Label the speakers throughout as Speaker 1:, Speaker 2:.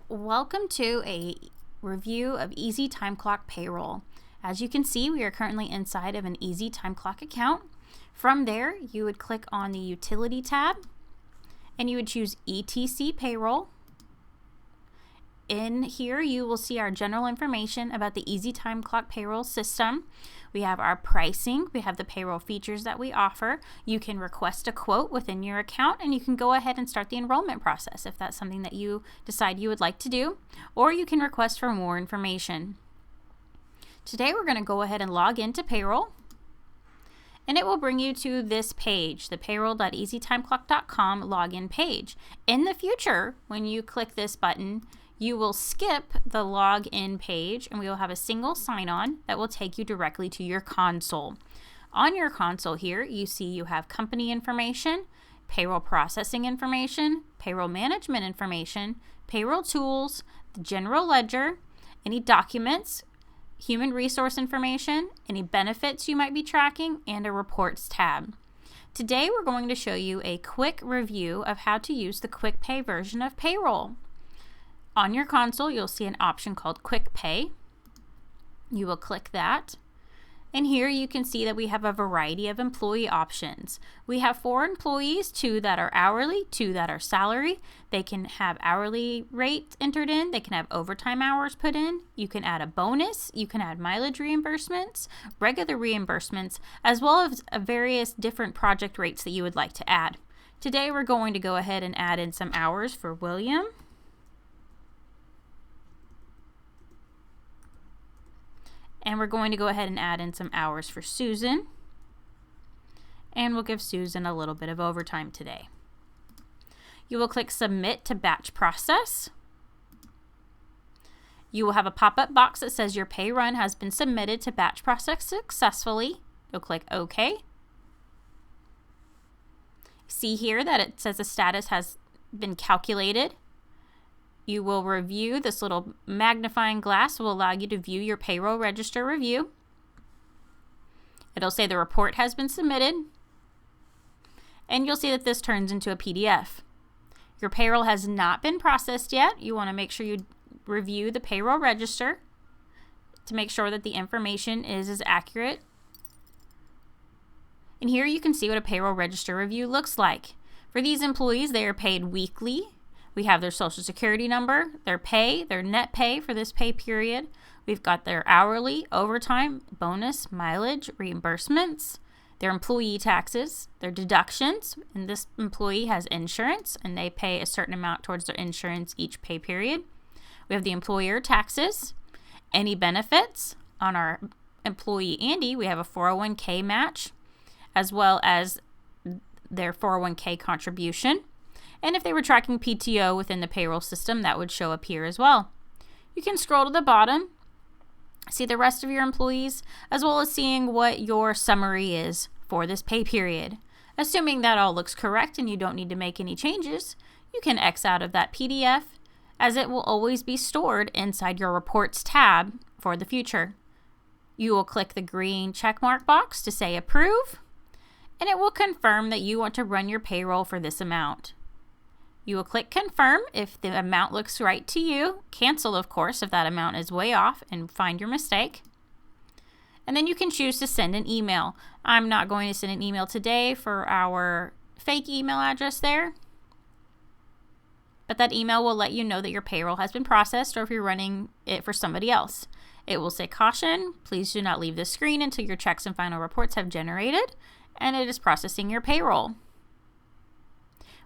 Speaker 1: Welcome to a review of Easy Time Clock Payroll. As you can see, we are currently inside of an Easy Time Clock account. From there, you would click on the Utility tab and you would choose ETC Payroll. In here, you will see our general information about the Easy Time Clock Payroll system. We have our pricing, we have the payroll features that we offer. You can request a quote within your account and you can go ahead and start the enrollment process if that's something that you decide you would like to do, or you can request for more information. Today we're going to go ahead and log into Payroll, and it will bring you to this page, the payroll.easytimeclock.com login page. In the future, when you click this button, you will skip the login page and we will have a single sign-on that will take you directly to your console. On your console here, you see you have company information, payroll processing information, payroll management information, payroll tools, the general ledger, any documents, human resource information, any benefits you might be tracking, and a reports tab. Today we're going to show you a quick review of how to use the Quick Pay version of Payroll. On your console, you'll see an option called Quick Pay. You will click that. And here you can see that we have a variety of employee options. We have 4 employees, 2 that are hourly, 2 that are salary. They can have hourly rate entered in. They can have overtime hours put in. You can add a bonus. You can add mileage reimbursements, regular reimbursements, as well as various different project rates that you would like to add. Today we're going to go ahead and add in some hours for William. And we're going to go ahead and add in some hours for Susan. And we'll give Susan a little bit of overtime today. You will click Submit to Batch Process. You will have a pop-up box that says your pay run has been submitted to batch process successfully. You'll click OK. See here that it says the status has been calculated. You will review. This little magnifying glass will allow you to view your payroll register review. It'll say the report has been submitted. And you'll see that this turns into a PDF. Your payroll has not been processed yet. You want to make sure you review the payroll register to make sure that the information is as accurate. And here you can see what a payroll register review looks like. For these employees, they are paid weekly. We have their social security number, their pay, their net pay for this pay period. We've got their hourly, overtime, bonus, mileage, reimbursements, their employee taxes, their deductions, and this employee has insurance and they pay a certain amount towards their insurance each pay period. We have the employer taxes, any benefits. On our employee Andy, we have a 401k match, as well as their 401k contribution. And if they were tracking PTO within the payroll system, that would show up here as well. You can scroll to the bottom, see the rest of your employees, as well as seeing what your summary is for this pay period. Assuming that all looks correct and you don't need to make any changes, you can X out of that PDF, as it will always be stored inside your Reports tab for the future. You will click the green checkmark box to say Approve, and it will confirm that you want to run your payroll for this amount. You will click Confirm if the amount looks right to you. Cancel, of course, if that amount is way off, and find your mistake. And then you can choose to send an email. I'm not going to send an email today for our fake email address there. But that email will let you know that your payroll has been processed, or if you're running it for somebody else. It will say, Caution, please do not leave the screen until your checks and final reports have generated, and it is processing your payroll.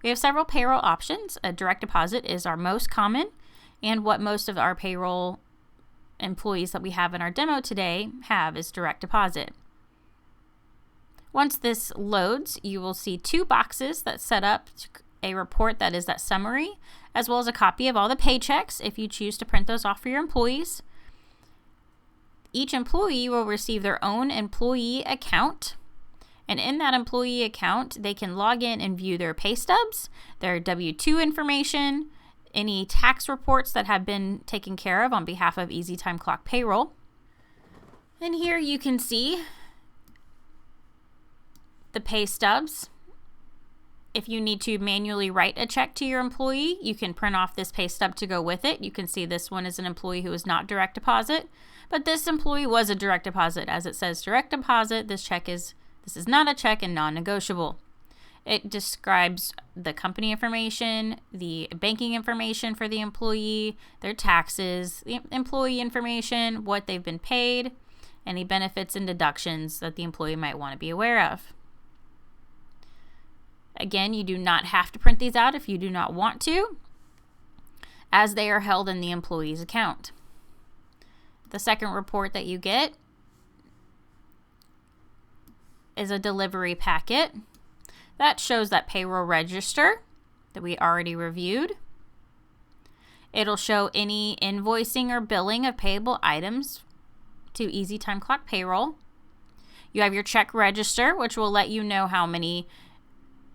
Speaker 1: We have several payroll options. A direct deposit is our most common and what most of our payroll employees that we have in our demo today have is direct deposit. Once this loads, you will see 2 boxes that set up a report that is that summary, as well as a copy of all the paychecks if you choose to print those off for your employees. Each employee will receive their own employee account. And in that employee account, they can log in and view their pay stubs, their W-2 information, any tax reports that have been taken care of on behalf of Easy Time Clock Payroll. And here you can see the pay stubs If you need to manually write a check to your employee, you can print off this pay stub to go with it. You can see this one is an employee who is not direct deposit, but this employee was a direct deposit. As it says direct deposit, this is not a check and non-negotiable. It describes the company information, the banking information for the employee, their taxes, the employee information, what they've been paid, any benefits and deductions that the employee might want to be aware of. Again, you do not have to print these out if you do not want to, as they are held in the employee's account. The second report that you get is a delivery packet that shows that payroll register that we already reviewed. It'll show any invoicing or billing of payable items to Easy Time Clock Payroll. You have your check register, which will let you know how many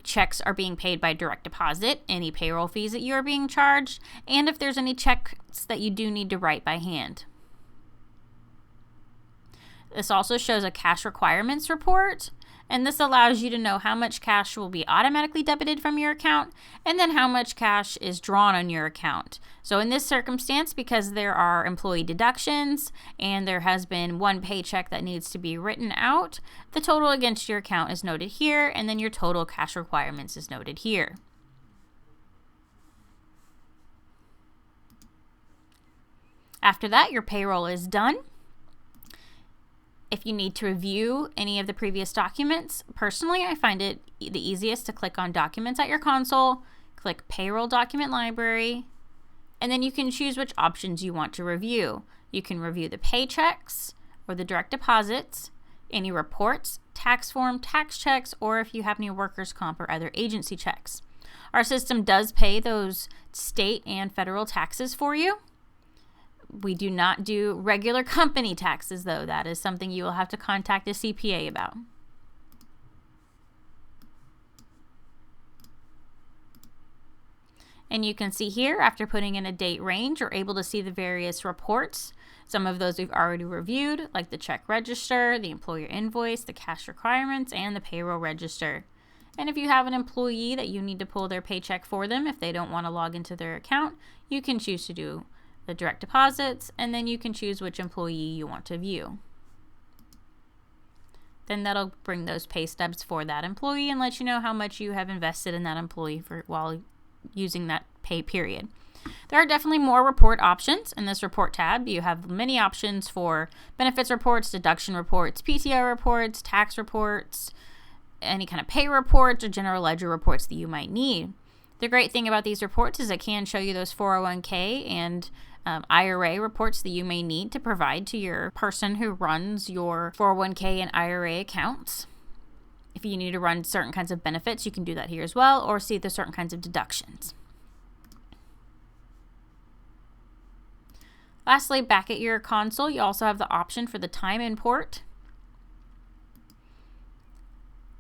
Speaker 1: checks are being paid by direct deposit, any payroll fees that you are being charged, and if there's any checks that you do need to write by hand. This also shows a cash requirements report, and this allows you to know how much cash will be automatically debited from your account and then how much cash is drawn on your account. So in this circumstance, because there are employee deductions and there has been one paycheck that needs to be written out, the total against your account is noted here, and then your total cash requirements is noted here. After that, your payroll is done. If you need to review any of the previous documents, personally, I find it the easiest to click on Documents at your console, click Payroll Document Library, and then you can choose which options you want to review. You can review the paychecks or the direct deposits, any reports, tax form, tax checks, or if you have any workers' comp or other agency checks. Our system does pay those state and federal taxes for you. We do not do regular company taxes, though. That is something you will have to contact a CPA about. And you can see here, after putting in a date range, you're able to see the various reports. Some of those we've already reviewed, like the check register, the employer invoice, the cash requirements, and the payroll register. And if you have an employee that you need to pull their paycheck for them, if they don't want to log into their account, you can choose to do the direct deposits, and then you can choose which employee you want to view. Then that'll bring those pay stubs for that employee and let you know how much you have invested in that employee while using that pay period. There are definitely more report options in this report tab. You have many options for benefits reports, deduction reports, PTO reports, tax reports, any kind of pay reports or general ledger reports that you might need. The great thing about these reports is it can show you those 401k and IRA reports that you may need to provide to your person who runs your 401k and IRA accounts. If you need to run certain kinds of benefits, you can do that here as well, or see the certain kinds of deductions. Lastly, back at your console, you also have the option for the time import.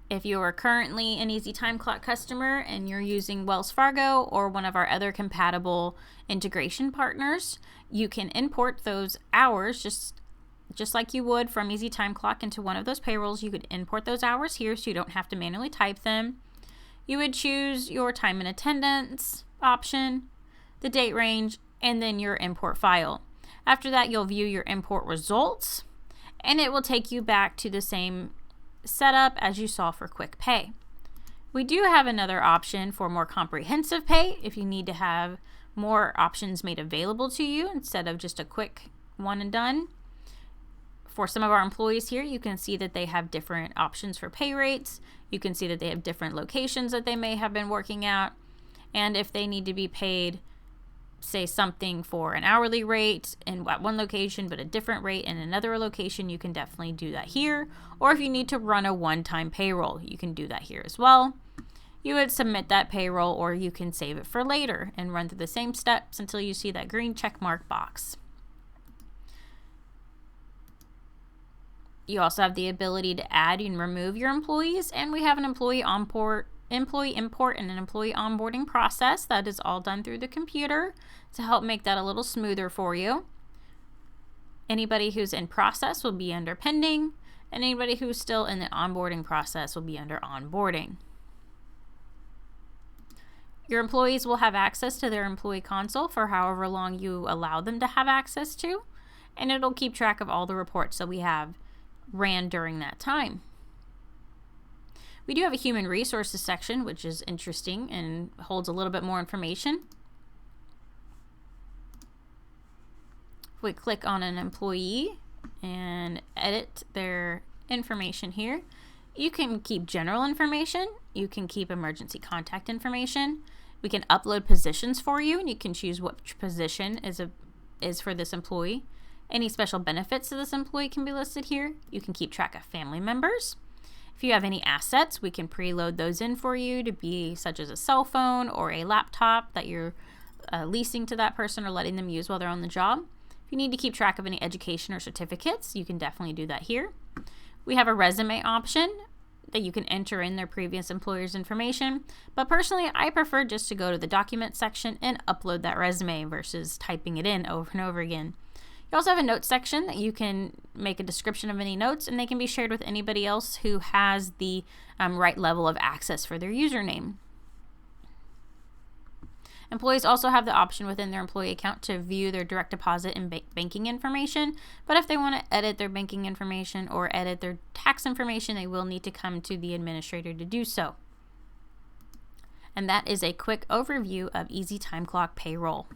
Speaker 1: If you are currently an Easy Time Clock customer and you're using Wells Fargo or one of our other compatible integration partners, you can import those hours just like you would from Easy Time Clock into one of those payrolls. You could import those hours here so you don't have to manually type them. You would choose your time and attendance option, the date range, and then your import file. After that, you'll view your import results, and it will take you back to the same setup as you saw for quick pay. We do have another option for more comprehensive pay if you need to have more options made available to you instead of just a quick one and done. For some of our employees here, you can see that they have different options for pay rates. You can see that they have different locations that they may have been working at. And if they need to be paid, say something for an hourly rate at one location but a different rate in another location, you can definitely do that here. Or if you need to run a one-time payroll, you can do that here as well. You would submit that payroll, or you can save it for later and run through the same steps until you see that green check mark box. You also have the ability to add and remove your employees, and we have an employee import and an employee onboarding process that is all done through the computer to help make that a little smoother for you. Anybody who's in process will be under pending, and anybody who's still in the onboarding process will be under onboarding. Your employees will have access to their employee console for however long you allow them to have access to, and it'll keep track of all the reports that we have ran during that time. We do have a human resources section, which is interesting and holds a little bit more information. If we click on an employee and edit their information here, you can keep general information, you can keep emergency contact information, we can upload positions for you, and you can choose which position is for this employee. Any special benefits to this employee can be listed here. You can keep track of family members. If you have any assets, we can preload those in for you to be such as a cell phone or a laptop that you're leasing to that person or letting them use while they're on the job. If you need to keep track of any education or certificates, you can definitely do that here. We have a resume option that you can enter in their previous employer's information, but personally I prefer just to go to the document section and upload that resume versus typing it in over and over again. You also have a notes section that you can make a description of any notes, and they can be shared with anybody else who has the right level of access for their username. Employees also have the option within their employee account to view their direct deposit and banking information, but if they want to edit their banking information or edit their tax information, they will need to come to the administrator to do so. And that is a quick overview of Easy Time Clock Payroll.